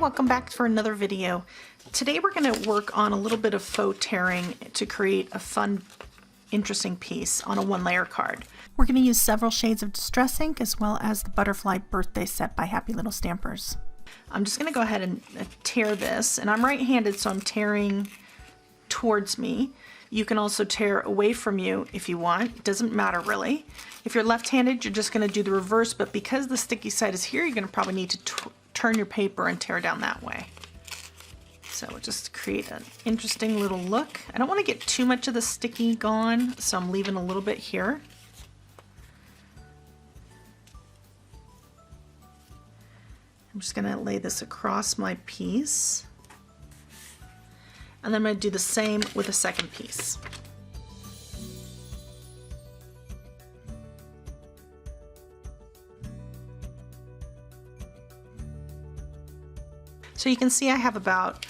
welcome back for another video. Today we're going to work on a little bit of faux tearing to create a fun, interesting piece on a one-layer card. We're going to use several shades of Distress ink as well as the Butterfly Birthday Set by Happy Little Stampers. I'm just going to go ahead and tear this, and I'm right-handed, so I'm tearing towards me. You can also tear away from you if you want. It doesn't matter really. If you're left-handed, you're just going to do the reverse, but because the sticky side is here, you're going to probably need to turn your paper and tear down that way. So just create an interesting little look. I don't want to get too much of the sticky gone, so I'm leaving a little bit here. I'm just going to lay this across my piece. And then I'm going to do the same with the second piece. So you can see I have about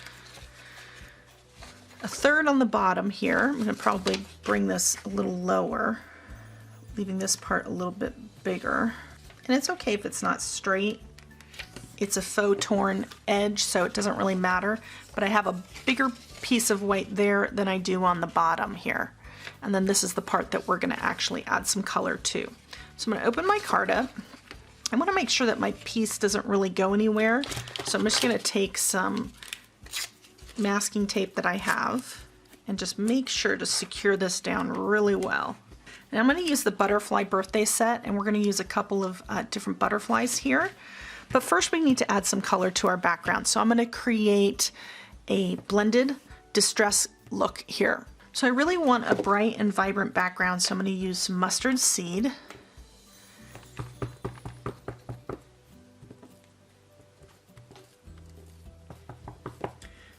a third on the bottom here. I'm going to probably bring this a little lower, leaving this part a little bit bigger. And it's okay if it's not straight. It's a faux torn edge, so it doesn't really matter. But I have a bigger piece of white there than I do on the bottom here. And then this is the part that we're going to actually add some color to. So I'm going to open my card up. I want to make sure that my piece doesn't really go anywhere. So I'm just going to take some masking tape that I have and just make sure to secure this down really well. And I'm going to use the Butterfly Birthday Set, and we're going to use a couple of different butterflies here. But first we need to add some color to our background. So I'm going to create a blended distress look here. So I really want a bright and vibrant background, so I'm going to use some mustard seed.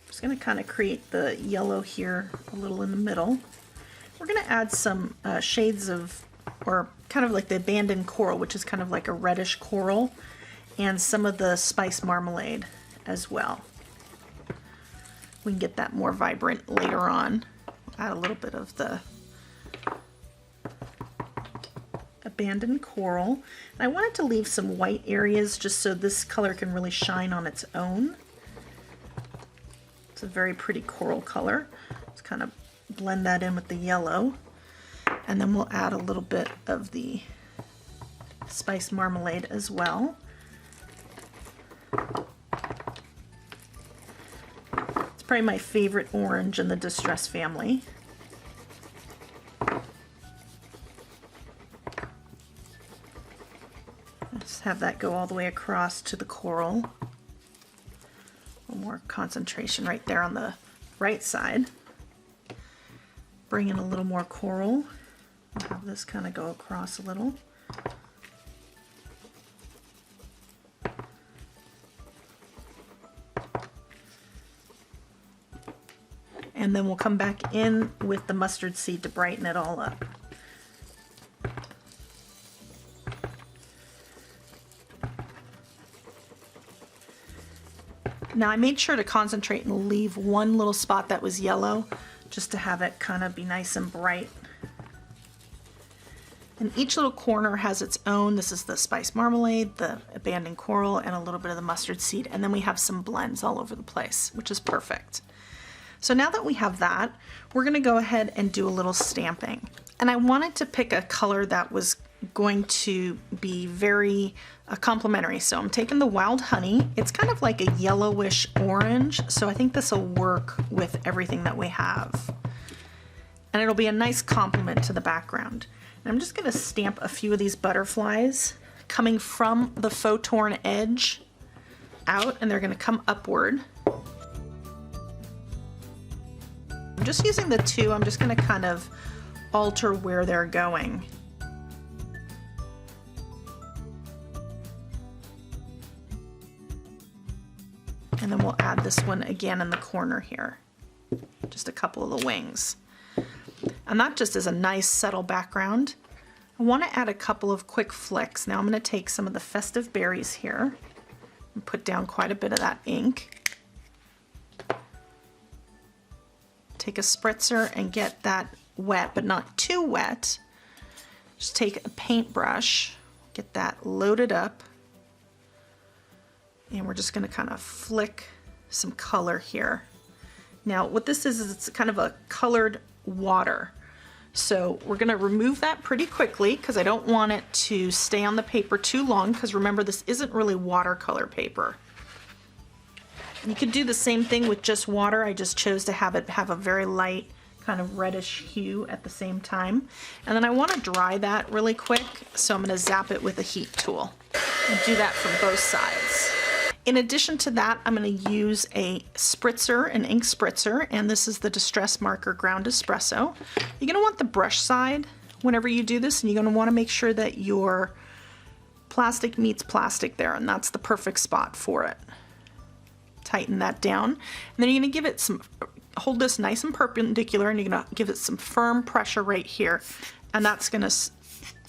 Just going to kind of create the yellow here a little in the middle. We're going to add some shades of, or kind of like the abandoned coral, which is kind of like a reddish coral, and some of the spice marmalade as well. We can get that more vibrant later on. Add a little bit of the abandoned coral. And I wanted to leave some white areas just so this color can really shine on its own. It's a very pretty coral color. Let's kind of blend that in with the yellow. And then we'll add a little bit of the spice marmalade as well. It's probably my favorite orange in the Distress family. Just have that go all the way across to the coral. A little more concentration right there on the right side. Bring in a little more coral. I'll have this kind of go across a little. And then we'll come back in with the mustard seed to brighten it all up. Now I made sure to concentrate and leave one little spot that was yellow just to have it kind of be nice and bright. And each little corner has its own. This is the spice marmalade, the abandoned coral, and a little bit of the mustard seed. And then we have some blends all over the place, which is perfect. So now that we have that, we're going to go ahead and do a little stamping. And I wanted to pick a color that was going to be very complementary. So I'm taking the Wild Honey. It's kind of like a yellowish orange, so I think this will work with everything that we have. And it'll be a nice complement to the background. And I'm just going to stamp a few of these butterflies coming from the Faux Torn Edge out, and they're going to come upward. I'm just using the two. I'm just going to kind of alter where they're going. And then we'll add this one again in the corner here. Just a couple of the wings. And that just is a nice subtle background. I want to add a couple of quick flicks. Now I'm going to take some of the festive berries here and put down quite a bit of that ink. Take a spritzer and get that wet, but not too wet. Just take a paintbrush, get that loaded up. And we're just going to kind of flick some color here. Now what this is it's kind of a colored water. So we're going to remove that pretty quickly because I don't want it to stay on the paper too long, because remember this isn't really watercolor paper. You could do the same thing with just water. I just chose to have it have a very light kind of reddish hue at the same time. And then I want to dry that really quick, so I'm going to zap it with a heat tool and do that from both sides. In addition to that, I'm going to use a spritzer, an ink spritzer, and this is the Distress Marker Ground Espresso. You're going to want the brush side whenever you do this, and you're going to want to make sure that your plastic meets plastic there, and that's the perfect spot for it. Tighten that down, and then you're going to give it some, hold this nice and perpendicular, and you're going to give it some firm pressure right here, and that's going to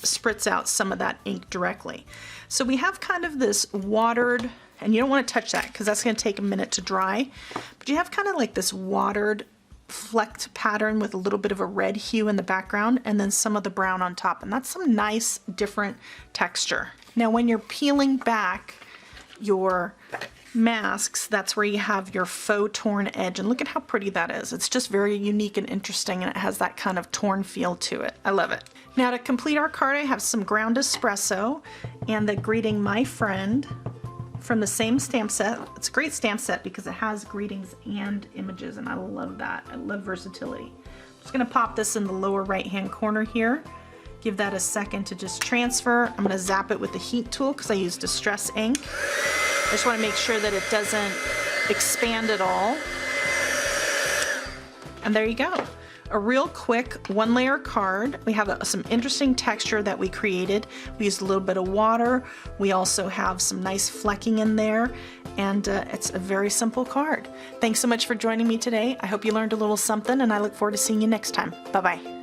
spritz out some of that ink directly. So we have kind of this watered, and you don't want to touch that because that's going to take a minute to dry, but you have kind of like this watered flecked pattern with a little bit of a red hue in the background and then some of the brown on top, and that's some nice different texture. Now when you're peeling back your masks, that's where you have your faux torn edge, and look at how pretty that is. It's just very unique and interesting, and it has that kind of torn feel to it. I love it. Now to complete our card, I have some ground espresso and the Greeting My Friend from the same stamp set. It's a great stamp set because it has greetings and images, and I love that. I love versatility. I'm just gonna pop this in the lower right hand corner here. Give that a second to just transfer. I'm gonna zap it with the heat tool because I use Distress ink. I just want to make sure that it doesn't expand at all. And there you go. A real quick one layer card. We have some interesting texture that we created. We used a little bit of water. We also have some nice flecking in there, and it's a very simple card. Thanks so much for joining me today. I hope you learned a little something, and I look forward to seeing you next time. Bye-bye.